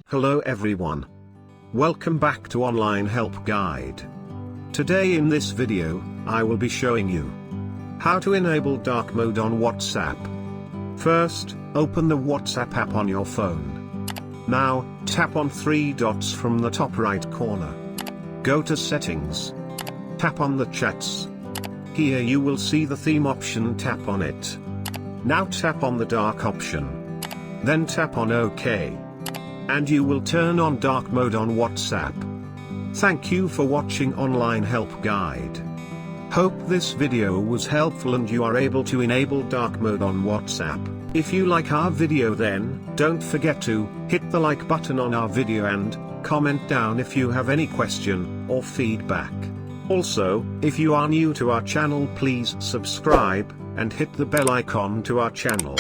Hello everyone. Welcome back to Online Help Guide. Today in this video, I will be showing you how to enable dark mode on WhatsApp. First, open the WhatsApp app on your phone. Now, tap on three dots from the top right corner. Go to Settings. Tap on the Chats. Here you will see the theme option, tap on it. Now tap on the dark option. Then tap on OK. And you will turn on dark mode on WhatsApp. Thank you for watching Online Help Guide. Hope this video was helpful and you are able to enable dark mode on WhatsApp. If you like our video, then don't forget to hit the like button on our video and comment down if you have any question or feedback. Also, if you are new to our channel, please subscribe and hit the bell icon to our channel.